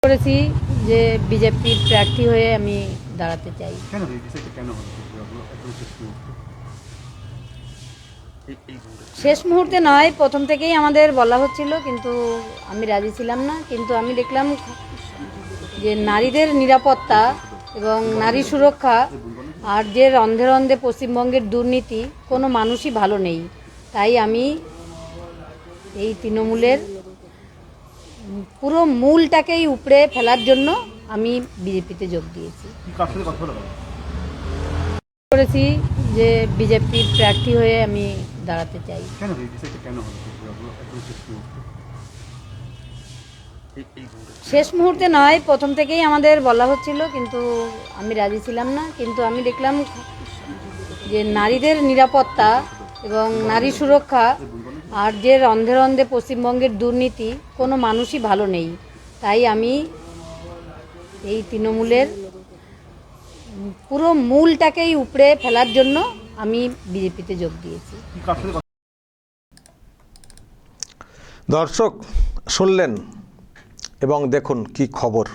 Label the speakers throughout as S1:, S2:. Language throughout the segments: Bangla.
S1: করেছি যে বিজেপির প্রার্থী হয়ে আমি দাঁড়াতে চাই।
S2: কেন এই বিষয়টা কেন হলো একদম শেষ মুহূর্তে?
S1: শেষ মুহূর্তে নয়, প্রথম থেকেই আমাদের বলা হচ্ছিল, কিন্তু আমি রাজি ছিলাম না। কিন্তু আমি দেখলাম যে নারীদের নিরাপত্তা এবং নারী সুরক্ষা আর যে রন্ধে রন্ধে পশ্চিমবঙ্গের দুর্নীতি, কোনো মানুষই ভালো নেই। তাই আমি এই তৃণমূলের পুরো মূলটাকেই উপড়ে ফেলার জন্য আমি বিজেপিতে যোগ দিয়েছি।
S2: কার সাথে কথা বলা?
S1: করেছি যে বিজেপির প্রার্থী হয়ে আমি দাঁড়াতে চাই।
S2: কেন এই বিষয়টা কেন হলো একদম শেষ মুহূর্তে?
S1: শেষ মুহূর্তে নয়, প্রথম থেকেই আমাদের বলা হচ্ছিল, কিন্তু আমি রাজি ছিলাম না। কিন্তু আমি দেখলাম যে নারীদের নিরাপত্তা এবং নারী সুরক্ষা আর যে রন্ধে রন্ধে পশ্চিমবঙ্গের দুর্নীতি, কোনো মানুষই ভালো নেই। তাই আমি এই তৃণমূলের পুরো মূলটাকেই উপড়ে ফেলার জন্য আমি বিজেপিতে যোগ দিয়েছি।
S2: কার সাথে কথা?
S3: দর্শক শুনলেন এবং দেখুন কি খবর।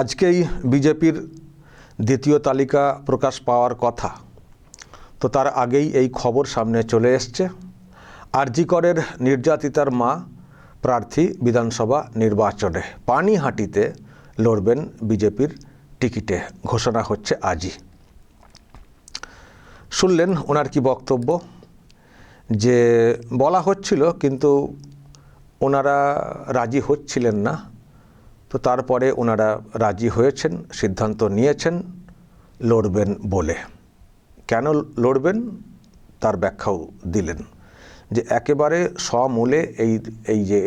S3: আজকেই বিজেপির দ্বিতীয় তালিকা প্রকাশ পাওয়ার কথা, তো তার আগেই এই খবর সামনে চলে এসছে। আরজি করের নির্যাতিতার মা প্রার্থী বিধানসভা নির্বাচনে পানিহাটিতে লড়বেন বিজেপির টিকিটে, ঘোষণা হচ্ছে আজই। শুনলেন ওনার কি বক্তব্য, যে বলা হচ্ছিল কিন্তু ওনারা রাজি হচ্ছিলেন না, তো তারপরে ওনারা রাজি হয়েছেন, সিদ্ধান্ত নিয়েছেন লড়বেন বলে। কেন লড়বেন তার ব্যাখ্যাও দিলেন, যে একেবারে সমূলে এই যে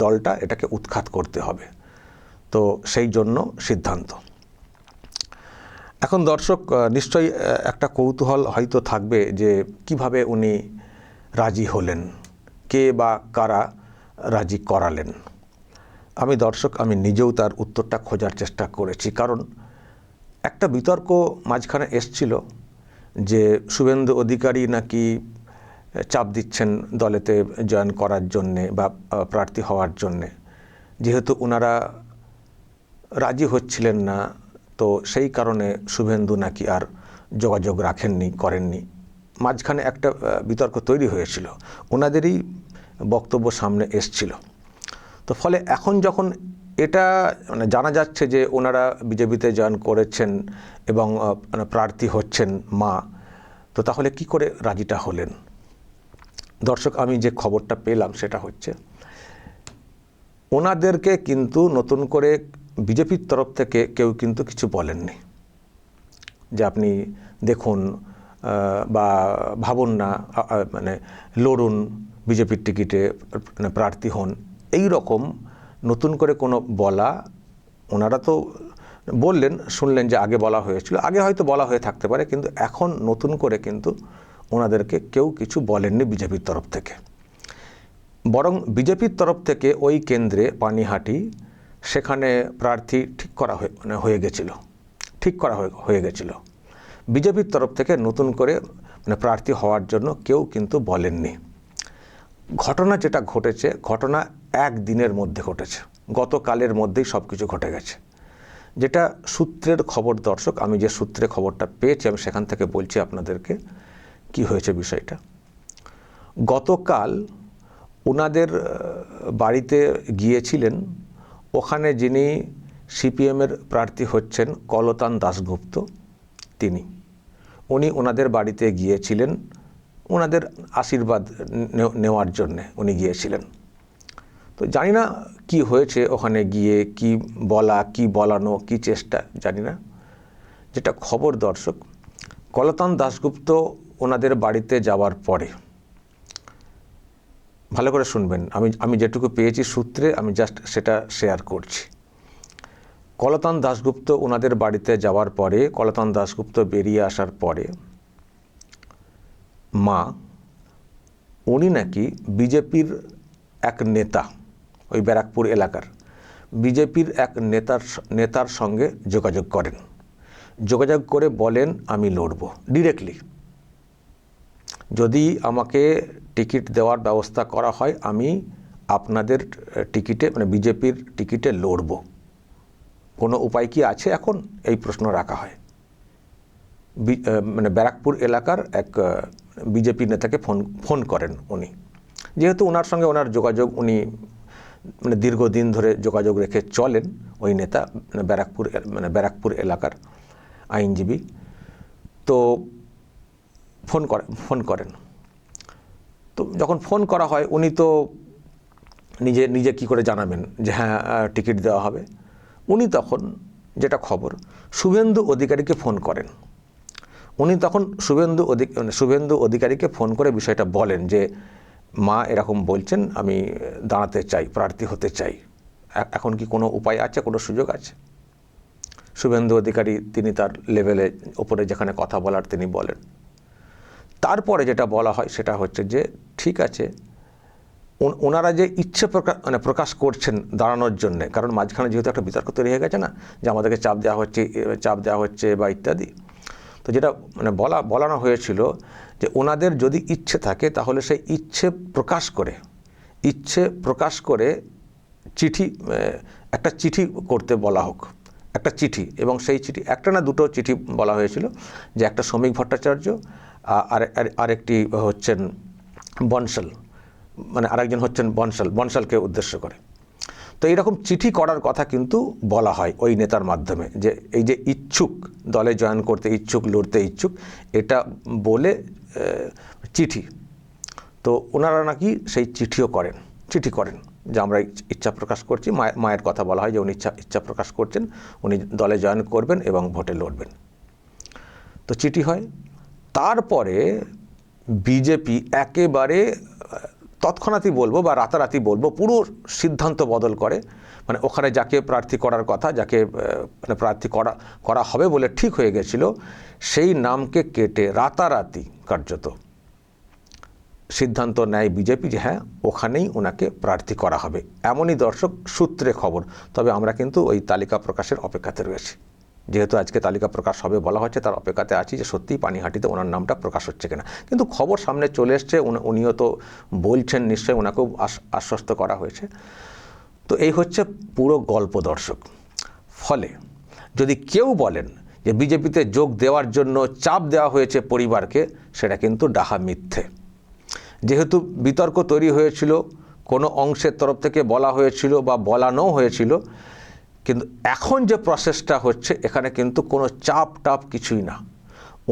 S3: দলটা, এটাকে উৎখাত করতে হবে, তো সেই জন্য সিদ্ধান্ত। এখন দর্শক নিশ্চয়ই একটা কৌতূহল হয়তো থাকবে যে কিভাবে উনি রাজি হলেন, কে বা কারা রাজি করালেন। আমি নিজেও তার উত্তরটা খোঁজার চেষ্টা করেছি, কারণ একটা বিতর্ক মাঝখানে এসছিল যে শুভেন্দু অধিকারী নাকি চাপ দিচ্ছেন দলেতে জয়েন করার জন্যে বা প্রার্থী হওয়ার জন্যে, যেহেতু ওনারা রাজি হচ্ছিলেন না, তো সেই কারণে শুভেন্দু নাকি আর যোগাযোগ করেননি। মাঝখানে একটা বিতর্ক তৈরি হয়েছিল, ওনাদেরই বক্তব্য সামনে এসছিল। তো ফলে এখন যখন এটা জানা যাচ্ছে যে ওনারা বিজেপিতে জয়েন করেছেন এবং প্রার্থী হচ্ছেন মা, তো তাহলে কি করে রাজিটা হলেন? দর্শক, আমি যে খবরটা পেলাম সেটা হচ্ছে, ওনাদেরকে কিন্তু নতুন করে বিজেপির তরফ থেকে কেউ কিন্তু কিছু বলেননি যে আপনি দেখুন বা ভাবুন না, লড়ুন বিজেপির টিকিটে, প্রার্থী হন, এই রকম নতুন করে কোনো বলা ওনারা তো বললেন, শুনলেন যে আগে বলা হয়েছিল, আগে হয়তো বলা হয়ে থাকতে পারে, কিন্তু এখন নতুন করে কিন্তু ওনাদেরকে কেউ কিছু বলেননি বিজেপির তরফ থেকে। বরং বিজেপির তরফ থেকে ওই কেন্দ্রে পানিহাটি, সেখানে প্রার্থী ঠিক করা হয়ে গেছিল। বিজেপির তরফ থেকে নতুন করে প্রার্থী হওয়ার জন্য কেউ কিন্তু বলেননি। ঘটনা যেটা ঘটেছে, ঘটনা একদিনের মধ্যে ঘটেছে, গতকালের মধ্যেই সব কিছু ঘটে গেছে। যেটা সূত্রের খবর দর্শক, আমি যে সূত্রে খবরটা পেয়েছি আমি সেখান থেকে বলছি আপনাদেরকে কি হয়েছে বিষয়টা। গতকাল ওনাদের বাড়িতে গিয়েছিলেন, ওখানে যিনি সিপিএমের প্রার্থী হচ্ছেন কলতান দাশগুপ্ত, উনি ওনাদের বাড়িতে গিয়েছিলেন, ওনাদের আশীর্বাদ নেওয়ার জন্যে উনি গিয়েছিলেন। তো জানি না কি হয়েছে ওখানে গিয়ে, কি বলা, কি বলানো, কি চেষ্টা জানি না। যেটা খবর দর্শক, কলতান দাশগুপ্ত ওনাদের বাড়িতে যাওয়ার পরে, ভালো করে শুনবেন, আমি যেটুকু পেয়েছি সূত্রে, আমি জাস্ট সেটা শেয়ার করছি। কলতান দাশগুপ্ত ওনাদের বাড়িতে যাওয়ার পরে, কলতান দাশগুপ্ত বেরিয়ে আসার পরে উনি নাকি বিজেপির এক নেতা, ওই ব্যারাকপুর এলাকার বিজেপির এক নেতার সঙ্গে যোগাযোগ করেন। যোগাযোগ করে বলেন আমি লড়ব ডিরেক্টলি, যদি আমাকে টিকিট দেওয়ার ব্যবস্থা করা হয় আমি আপনাদের টিকিটে, বিজেপির টিকিটে লড়ব। কোনো উপায় কি আছে এখন, এই প্রশ্ন রাখা হয়। মানে ব্যারাকপুর এলাকার এক বিজেপি নেতাকে ফোন করেন উনি, যেহেতু ওনার সঙ্গে ওনার যোগাযোগ, উনি মানে দীর্ঘদিন ধরে যোগাযোগ রেখে চলেন, ওই নেতা ব্যারাকপুর এলাকার আইনজীবী। তো ফোন করেন। তো যখন ফোন করা হয়, উনি তো নিজে কি করে জানাবেন যে হ্যাঁ টিকিট দেওয়া হবে। উনি তখন, যেটা খবর, শুভেন্দু অধিকারীকে ফোন করেন। উনি তখন শুভেন্দু অধিকারীকে ফোন করে বিষয়টা বলেন যে মা এরকম বলছেন, আমি দাঁড়াতে চাই, প্রার্থী হতে চাই, এখন কি কোনো উপায় আছে, কোনো সুযোগ আছে? শুভেন্দু অধিকারী তিনি তার লেভেলে ওপরে যেখানে কথা বলার তিনি বলেন। তারপরে যেটা বলা হয় সেটা হচ্ছে যে ঠিক আছে, ওনারা যে ইচ্ছে প্রকাশ করছেন দাঁড়ানোর জন্যে, কারণ মাঝখানে যেহেতু একটা বিতর্ক তৈরি হয়ে গেছে না, যে আমাদেরকে চাপ দেওয়া হচ্ছে বা ইত্যাদি। তো যেটা মানে বলানো হয়েছিল যে ওনাদের যদি ইচ্ছে থাকে তাহলে সেই ইচ্ছে প্রকাশ করে একটা চিঠি করতে বলা হোক, একটা চিঠি। এবং সেই চিঠি একটা না দুটো চিঠি বলা হয়েছিল, যে একটা শ্রমিক ভট্টাচার্য, আরেকটি হচ্ছেন বনশাল, মানে আরেকজন হচ্ছেন বনশালকে উদ্দেশ্য করে। তো এইরকম চিঠি করার কথা কিন্তু বলা হয় ওই নেতার মাধ্যমে, যে এই যে ইচ্ছুক, দলে জয়েন করতে ইচ্ছুক, লড়তে ইচ্ছুক, এটা বলে চিঠি। তো ওনারা নাকি সেই চিঠি করেন যে আমরা ইচ্ছা প্রকাশ করছি। মায়ের কথা বলা হয় যে উনি ইচ্ছা প্রকাশ করছেন, উনি দলে জয়েন করবেন এবং ভোটে লড়বেন। তো চিঠি হয়। তারপরে বিজেপি একেবারে তৎক্ষণাৎই বলবো বা রাতারাতি বলবো, পুরো সিদ্ধান্ত বদল করে। মানে ওখানে যাকে প্রার্থী করার কথা, যাকে মানে প্রার্থী করা হবে বলে ঠিক হয়ে গেছিল, সেই নামকে কেটে রাতারাতি কার্যত সিদ্ধান্ত নেয় বিজেপি যে হ্যাঁ ওখানেই ওনাকে প্রার্থী করা হবে। এমনই দর্শক সূত্রে খবর। তবে আমরা কিন্তু ওই তালিকা প্রকাশের অপেক্ষাতে রয়েছি। যেহেতু আজকে তালিকা প্রকাশ হবে বলা হচ্ছে, তার অপেক্ষাতে আছি যে সত্যিই পানিহাটিতে ওনার নামটা প্রকাশ হচ্ছে কিনা। কিন্তু খবর সামনে চলে এসছে, উনিও তো বলছেন, নিশ্চয়ই ওনাকেও আশ্বস্ত করা হয়েছে। তো এই হচ্ছে পুরো গল্প দর্শক। ফলে যদি কেউ বলেন যে বিজেপিতে যোগ দেওয়ার জন্য চাপ দেওয়া হয়েছে পরিবারকে, সেটা কিন্তু ডাহা মিথ্যে। যেহেতু বিতর্ক তৈরি হয়েছিল, কোনো অংশের তরফ থেকে বলা হয়েছিল বা বলানো হয়েছিল, কিন্তু এখন যে প্রসেসটা হচ্ছে এখানে কিন্তু কোনো চাপ কিছুই না।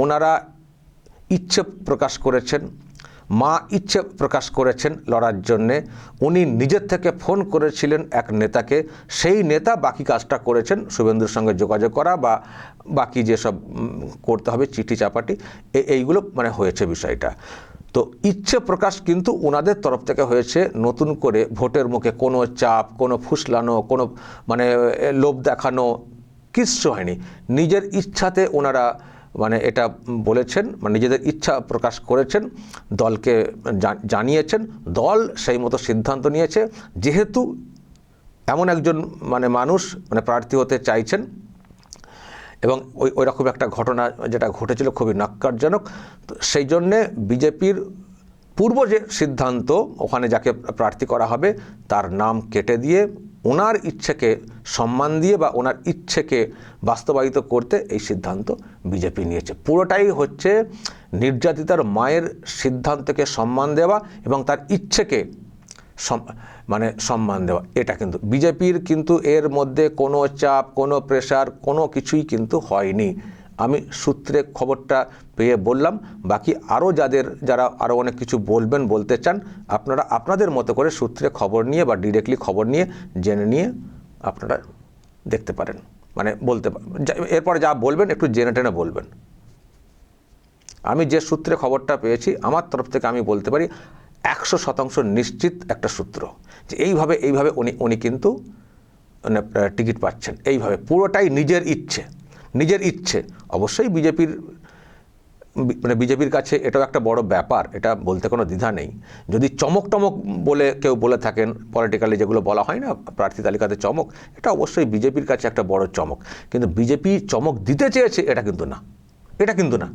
S3: ওনারা ইচ্ছে প্রকাশ করেছেন, মা ইচ্ছে প্রকাশ করেছেন লড়ার জন্যে। উনি নিজের থেকে ফোন করেছিলেন এক নেতাকে, সেই নেতা বাকি কাজটা করেছেন, শুভেন্দুর সঙ্গে যোগাযোগ করা বা বাকি যেসব করতে হবে চিঠি চাপাটি, এইগুলো মানে হয়েছে বিষয়টা। তো ইচ্ছে প্রকাশ কিন্তু ওনাদের তরফ থেকে হয়েছে, নতুন করে ভোটের মুখে কোনো চাপ, কোনো ফুসলানো, কোনো মানে লোভ দেখানো কিচ্ছু হয়নি। নিজের ইচ্ছাতে ওনারা মানে এটা বলেছেন, মানে নিজেদের ইচ্ছা প্রকাশ করেছেন, দলকে জানিয়েছেন, দল সেই মতো সিদ্ধান্ত নিয়েছে। যেহেতু এমন একজন মানে মানুষ মানে প্রার্থী হতে চাইছেন, এবং ওই রকম একটা ঘটনা যেটা ঘটেছিল খুবই ন্যক্কারজনক, তো সেই জন্যে বিজেপির পূর্ব যে সিদ্ধান্ত, ওখানে যাকে প্রার্থী করা হবে তার নাম কেটে দিয়ে ওনার ইচ্ছেকে সম্মান দিয়ে বা ওনার ইচ্ছেকে বাস্তবায়িত করতে এই সিদ্ধান্ত বিজেপি নিয়েছে। পুরোটাই হচ্ছে নির্যাতিতার মায়ের সিদ্ধান্তকে সম্মান দেওয়া এবং তার ইচ্ছেকে মানে সম্মান দেওয়া। এটা কিন্তু বিজেপির কিন্তু এর মধ্যে কোনো চাপ, কোনো প্রেশার, কোনো কিছুই কিন্তু হয়নি। আমি সূত্রে খবরটা পেয়ে বললাম। বাকি আরও যারা আরও অনেক কিছু বলতে চান, আপনারা আপনাদের মতো করে সূত্রে খবর নিয়ে বা ডিরেক্টলি খবর নিয়ে জেনে নিয়ে আপনারা দেখতে পারেন, মানে বলতে এরপরে যা বলবেন একটু জেনে টেনে বলবেন। আমি যে সূত্রে খবরটা পেয়েছি আমার তরফ থেকে আমি বলতে পারি 100% নিশ্চিত একটা সূত্র, যে এইভাবে উনি কিন্তু মানে টিকিট পাচ্ছেন, এইভাবে পুরোটাই নিজের ইচ্ছে। অবশ্যই বিজেপির কাছে এটাও একটা বড় ব্যাপার, এটা বলতে কোনো দ্বিধা নেই। যদি চমক বলে কেউ বলে থাকেন, পলিটিক্যালি যেগুলো বলা হয় না প্রার্থী তালিকাতে চমক, এটা অবশ্যই বিজেপির কাছে একটা বড় চমক। কিন্তু বিজেপি চমক দিতে চেয়েছে এটা কিন্তু না।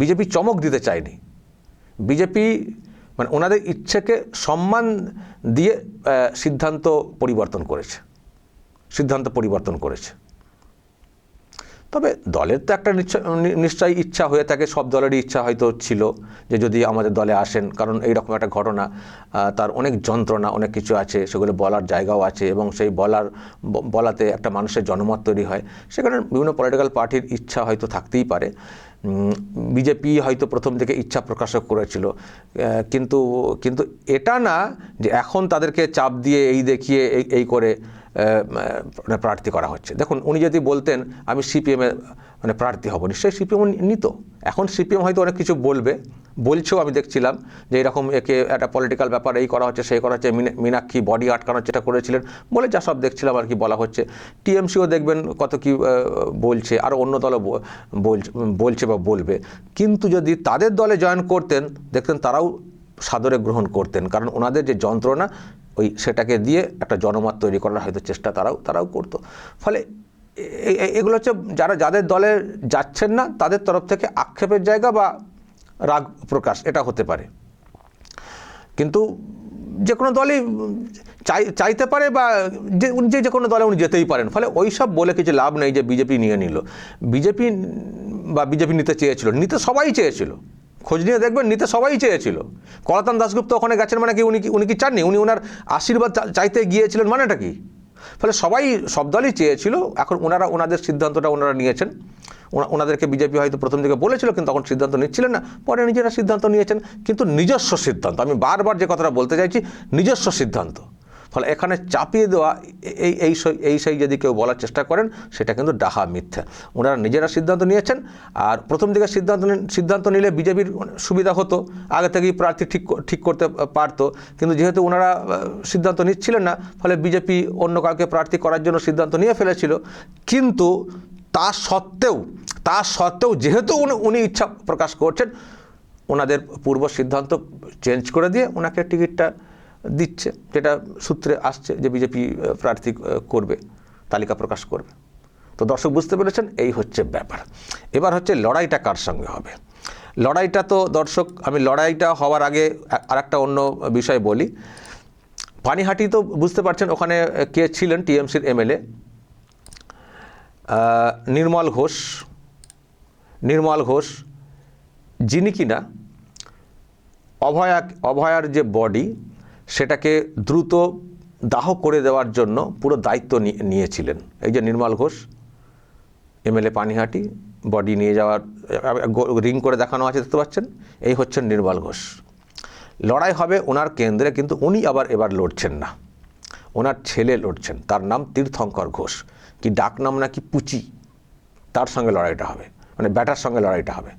S3: বিজেপি চমক দিতে চায়নি। বিজেপি মানে ওনাদের ইচ্ছেকে সম্মান দিয়ে সিদ্ধান্ত পরিবর্তন করেছে। সিদ্ধান্ত পরিবর্তন করেছে। তবে দলের তো একটা নিশ্চয়ই ইচ্ছা হয়ে থাকে, সব দলেরই ইচ্ছা হয়তো ছিল যে যদি আমাদের দলে আসেন, কারণ এইরকম একটা ঘটনা, তার অনেক যন্ত্রণা, অনেক কিছু আছে, সেগুলো বলার জায়গাও আছে, এবং সেই বলাতে একটা মানুষের জনমত তৈরি হয়। সেখানে বিভিন্ন পলিটিক্যাল পার্টির ইচ্ছা হয়তো থাকতেই পারে। বিজেপি হয়তো প্রথম থেকে ইচ্ছা প্রকাশ করেছিল, কিন্তু এটা না যে এখন তাদেরকে চাপ দিয়ে এই দেখিয়ে এই করে প্রার্থী করা হচ্ছে। দেখুন, উনি যদি বলতেন আমি সিপিএমে প্রার্থী হব, নিশ্চয়ই সিপিএম নিত। এখন সিপিএম হয়তো অনেক কিছু বলছেও, আমি দেখছিলাম যে এরকম একে একটা পলিটিক্যাল ব্যাপার এই করা হচ্ছে, সেই করা হচ্ছে, মীনাক্ষী বডি আটকানোর যেটা করেছিলেন বলে যা সব দেখছিলাম আর কি বলা হচ্ছে। টিএমসিও দেখবেন কত কি বলছে, আরও অন্য দলও বলছে বা বলবে। কিন্তু যদি তাদের দলে জয়েন করতেন, দেখতেন তারাও সাদরে গ্রহণ করতেন, কারণ ওনাদের যে যন্ত্রণা সেটাকে দিয়ে একটা জনমত তৈরি করার হয়তো চেষ্টা তারাও করতো। ফলে এগুলো হচ্ছে যাদের দলে যাচ্ছেন না তাদের তরফ থেকে আক্ষেপের জায়গা বা রাগ প্রকাশ, এটা হতে পারে। কিন্তু যে কোনো দলই চাইতে পারে, বা যে কোনো দলে উনি যেতেই পারেন। ফলে ওই সব বলে কিছু লাভ নেই যে বিজেপি নিয়ে নিল। বিজেপি নিতে চেয়েছিল, নিতে সবাই চেয়েছিল, খোঁজ নিয়ে দেখবেন নিতে সবাই চেয়েছিল। কলাতন দাশগুপ্ত ওখানে গেছেন মানে কি উনি কি চাননি? উনি ওনার আশীর্বাদ চাইতে গিয়েছিলেন, মানেটা কি? ফলে সব দলই চেয়েছিল। এখন ওনাদের সিদ্ধান্তটা ওনারা নিয়েছেন। ওনাদেরকে বিজেপি হয়তো প্রথম দিকে বলেছিল, কিন্তু তখন সিদ্ধান্ত নিচ্ছিলেন না, পরে নিজেরা সিদ্ধান্ত নিয়েছেন, কিন্তু নিজস্ব সিদ্ধান্ত। আমি বারবার যে কথাটা বলতে চাইছি, নিজস্ব সিদ্ধান্ত। ফলে এখানে চাপিয়ে দেওয়া এই সেই যদি কেউ বলার চেষ্টা করেন, সেটা কিন্তু ডাহা মিথ্যা। ওনারা নিজেরা সিদ্ধান্ত নিয়েছেন। আর প্রথম দিকে সিদ্ধান্ত নিলে বিজেপির সুবিধা হতো, আগে থেকেই প্রার্থী ঠিক করতে পারতো। কিন্তু যেহেতু ওনারা সিদ্ধান্ত নিচ্ছিলেন না, ফলে বিজেপি অন্য কাউকে প্রার্থী করার জন্য সিদ্ধান্ত নিয়ে ফেলেছিল। কিন্তু তা সত্ত্বেও যেহেতু উনি ইচ্ছা প্রকাশ করছেন, ওনাদের পূর্ব সিদ্ধান্ত চেঞ্জ করে দিয়ে ওনাকে টিকিটটা দিচ্ছে, যেটা সূত্রে আসছে যে বিজেপি প্রার্থী করবে, তালিকা প্রকাশ করবে। তো দর্শক বুঝতে পেরেছেন, এই হচ্ছে ব্যাপার। এবার হচ্ছে লড়াইটা কার সঙ্গে হবে। লড়াইটা তো দর্শক, আমি লড়াইটা হওয়ার আগে আরেকটা অন্য বিষয় বলি। পানিহাটি তো বুঝতে পারছেন ওখানে কে ছিলেন, টিএমসির এমএলএ নির্মল ঘোষ, যিনি কিনা অভয়ার যে বডি, সেটাকে দ্রুত দাহ করে দেওয়ার জন্য পুরো দায়িত্ব নিয়েছিলেন। এই যে নির্মল ঘোষ এমএলএ পানিহাটি, বডি নিয়ে যাওয়ার রিং করে দেখানো আছে, দেখতে পাচ্ছেন, এই হচ্ছেন নির্মল ঘোষ। লড়াই হবে ওনার কেন্দ্রে, কিন্তু উনি এবার লড়ছেন না, ওনার ছেলে লড়ছেন। তার নাম তীর্থঙ্কর ঘোষ, কি ডাক নাম নাকি পুচি, তার সঙ্গে লড়াইটা হবে, মানে ব্যাটার সঙ্গে লড়াইটা হবে।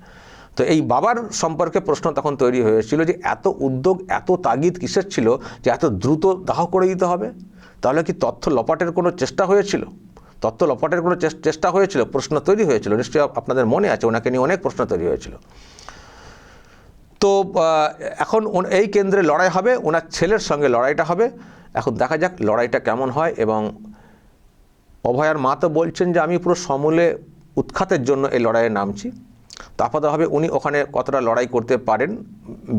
S3: তো এই বাবার সম্পর্কে প্রশ্ন তখন তৈরি হয়েছিল যে এত উদ্যোগ, এত তাগিদ কিসের ছিল যে এত দ্রুত দাহ করে দিতে হবে? তাহলে কি তথ্য লপাটের কোনো চেষ্টা হয়েছিল? প্রশ্ন তৈরি হয়েছিল, নিশ্চয়ই আপনাদের মনে আছে, ওনাকে নিয়ে অনেক প্রশ্ন তৈরি হয়েছিল। তো এখন এই কেন্দ্রে লড়াই হবে, ওনার ছেলের সঙ্গে লড়াইটা হবে। এখন দেখা যাক লড়াইটা কেমন হয়। এবং অভয়ার মা তো বলছেন যে আমি পুরো সমূলে উৎখাতের জন্য এই লড়াইয়ে নামছি। তো আপাতত হবে উনি ওখানে কতটা লড়াই করতে পারেন,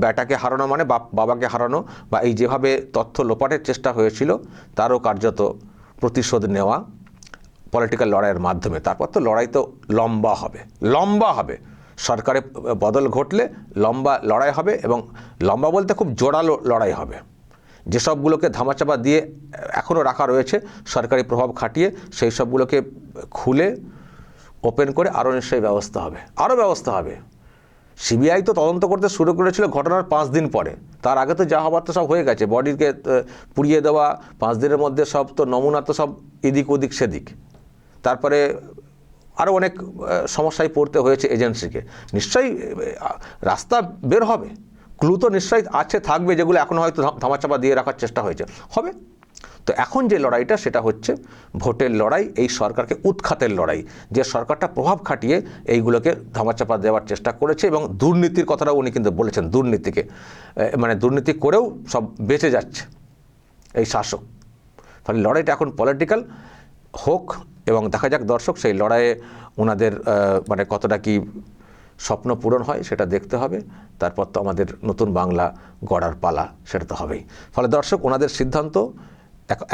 S3: ব্যাটাকে হারানো মানে বাবাকে হারানো, বা এই যেভাবে তথ্য লোপাটের চেষ্টা হয়েছিল তারও কার্যত প্রতিশোধ নেওয়া পলিটিক্যাল লড়াইয়ের মাধ্যমে। তারপর তো লড়াই তো লম্বা হবে। সরকারে বদল ঘটলে লম্বা লড়াই হবে, এবং লম্বা বলতে খুব জোরালো লড়াই হবে। যেসবগুলোকে ধামাচাপা দিয়ে এখনও রাখা রয়েছে সরকারি প্রভাব খাটিয়ে, সেই সবগুলোকে খুলে ওপেন করে আরও নিশ্চয়ই ব্যবস্থা হবে। সিবিআই তো তদন্ত করতে শুরু করেছিল ঘটনার 5 দিন পরে। তার আগে তো যা হবার তো সব হয়ে গেছে, বডিকে পুড়িয়ে দেওয়া, 5 দিনের মধ্যে সব তো নমুনা তো সব এদিক ওদিক সেদিক। তারপরে আরও অনেক সমস্যায় পড়তে হয়েছে এজেন্সিকে। নিশ্চয়ই রাস্তা বের হবে, ক্লু তো নিশ্চয়ই থাকবে, যেগুলো এখন হয়তো ধামাচাপা দিয়ে রাখার চেষ্টা হবে। তো এখন যে লড়াইটা, সেটা হচ্ছে ভোটের লড়াই, এই সরকারকে উৎখাতের লড়াই। যে সরকারটা প্রভাব খাটিয়ে এইগুলোকে ধামাচাপা দেওয়ার চেষ্টা করেছে, এবং দুর্নীতির কথাটাও উনি কিন্তু বলেছেন, দুর্নীতি করেও সব বেঁচে যাচ্ছে এই শাসক। ফলে লড়াইটা এখন পলিটিক্যাল হোক, এবং দেখা যাক দর্শক সেই লড়াইয়ে ওনাদের কতটা কি স্বপ্ন পূরণ হয় সেটা দেখতে হবে। তারপর তো আমাদের নতুন বাংলা গড়ার পালা, সেটা তো হবেই। ফলে দর্শক, ওনাদের সিদ্ধান্ত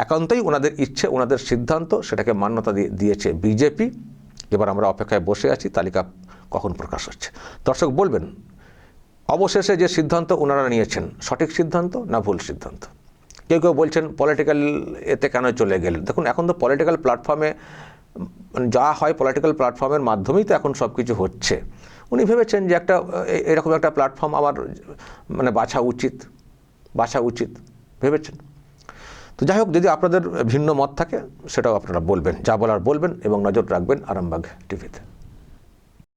S3: একান্তই ওনাদের ইচ্ছে, ওনাদের সিদ্ধান্ত, সেটাকে মান্যতা দিয়েছে বিজেপি। এবার আমরা অপেক্ষায় বসে আছি তালিকা কখন প্রকাশ হচ্ছে। দর্শক বলবেন অবশেষে যে সিদ্ধান্ত ওনারা নিয়েছেন সঠিক সিদ্ধান্ত না ভুল সিদ্ধান্ত। কেউ কেউ বলছেন পলিটিক্যাল এতে কেন চলে গেলেন। দেখুন, এখন তো পলিটিক্যাল প্ল্যাটফর্মে যা হয় পলিটিক্যাল প্ল্যাটফর্মের মাধ্যমেই তো এখন সব কিছু হচ্ছে। উনি ভেবেছেন যে এরকম একটা প্ল্যাটফর্ম আমার বাছা উচিত ভেবেছেন। তো যাই হোক, যদি আপনাদের ভিন্ন মত থাকে সেটাও আপনারা বলবেন, যা বলার বলবেন এবং নজর রাখবেন আরামবাগ টিভিতে।